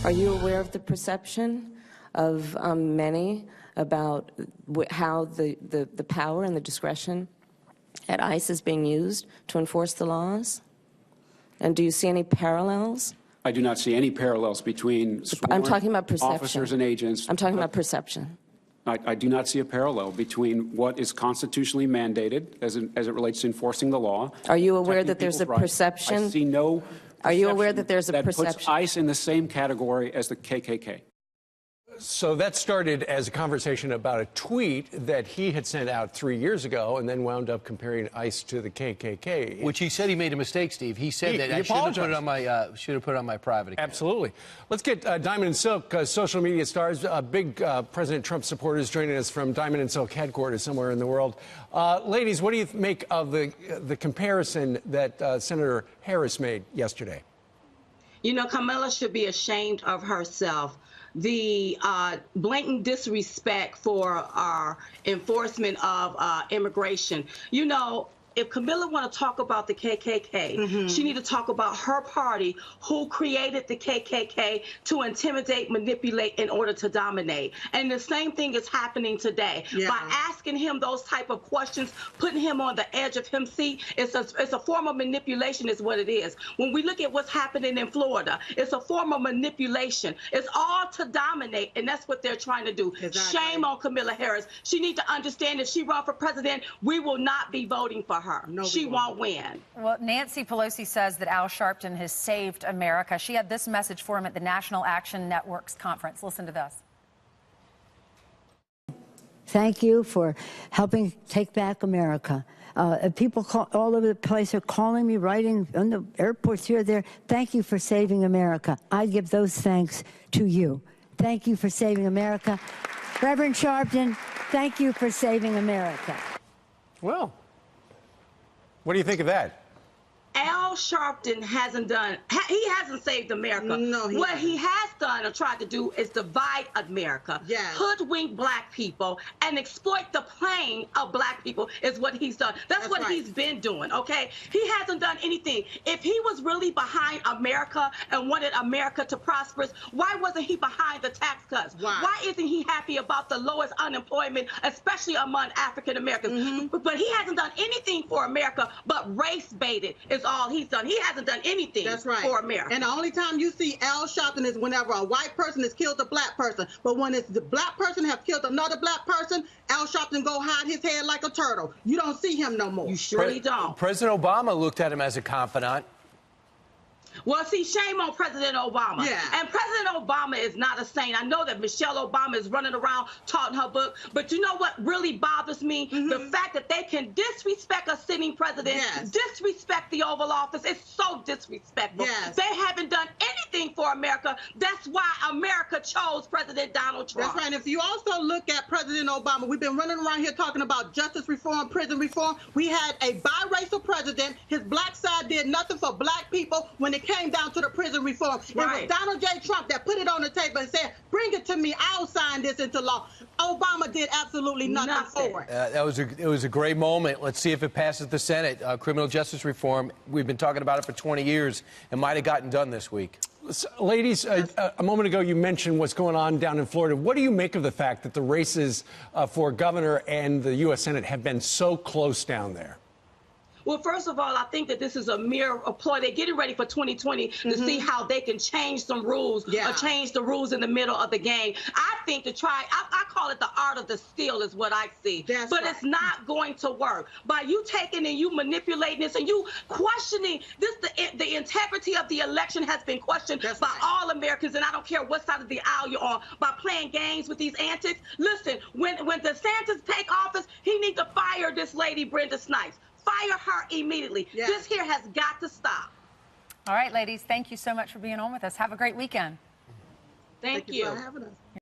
Are you aware of the perception of many about how the power and the discretion at ICE is being used to enforce the laws? And do you see any parallels? I do not see any parallels between I'm talking about perception. officers and agents. I'm talking about perception. I do not see a parallel between what is constitutionally mandated as it relates to enforcing the law. Are you aware that there's a perception? I see no. Are you aware that there's a that perception? puts ICE in the same category as the KKK? So that started as a conversation about a tweet that he had sent out 3 years ago and then wound up comparing ICE to the KKK. Which he said he made a mistake, Steve. He said that I should have put it on my private account. Absolutely. Let's get Diamond and Silk, social media stars, big President Trump supporters joining us from Diamond and Silk headquarters somewhere in the world. Ladies, what do you make of the comparison that Senator Harris made yesterday? You know, Kamala should be ashamed of herself. The blatant disrespect for our enforcement of immigration. You know, if Kamala want to talk about the KKK, she need to talk about her party who created the KKK to intimidate, manipulate in order to dominate. And the same thing is happening today. Yeah. By asking him those type of questions, putting him on the edge of his seat, it's a form of manipulation is what it is. When we look at what's happening in Florida, it's a form of manipulation. It's all to dominate, and that's what they're trying to do. Exactly. Shame on Kamala Harris. She needs to understand if she run for president, we will not be voting for her. No, she won't win. Well, Nancy Pelosi says that Al Sharpton has saved America. She had this message for him at the National Action Network's conference. Listen to this. Thank you for helping take back America. People all over the place are calling me, writing on the airports here, there. Thank you for saving America. I give those thanks to you. Thank you for saving America. Reverend Sharpton, thank you for saving America. Well, what do you think of that? Al Sharpton hasn't saved America. No, what he has done or tried to do is divide America, hoodwink black people, and exploit the pain of black people is what he's done. That's what he's been doing, okay? He hasn't done anything. If he was really behind America and wanted America to prosper, why wasn't he behind the tax cuts? Why isn't he happy about the lowest unemployment, especially among African Americans? But he hasn't done anything for America but race baited is all he's done. He hasn't done anything for America. And the only time you see Al Sharpton is whenever a white person has killed a black person. But when it's the black person have killed another black person, Al Sharpton go hide his head like a turtle. You don't see him no more. You surely don't. President Obama looked at him as a confidant. Well, see, shame on President Obama. Yeah. And President Obama is not a saint. I know that Michelle Obama is running around taught her book, but you know what really bothers me? The fact that they can disrespect a sitting president, disrespect the Oval Office. It's so disrespectful. They haven't done anything for America. That's why America chose President Donald Trump. That's right. And if you also look at President Obama, we've been running around here talking about justice reform, prison reform. We had a biracial president. His black side did nothing for black people when it came down to the prison reform. It was Donald J. Trump that put it on the table and said, bring it to me, I'll sign this into law. Obama did absolutely nothing for it. It was a great moment. Let's see if it passes the Senate. Criminal justice reform, we've been talking about it for 20 years. It might have gotten done this week. Ladies, a moment ago you mentioned what's going on down in Florida. What do you make of the fact that the races for governor and the U.S. Senate have been so close down there? Well, first of all, I think that this is a mere ploy. They're getting ready for 2020 to see how they can change some rules or change the rules in the middle of the game. I think I call it the art of the steal is what I see. But it's not going to work. By you taking and you manipulating this and you questioning this, the integrity of the election has been questioned by all Americans, and I don't care what side of the aisle you're on, by playing games with these antics. Listen, when DeSantis take office, he needs to fire this lady, Brenda Snipes. Fire her immediately. This here has got to stop. All right, ladies, thank you so much for being on with us. Have a great weekend. Thank you for having us.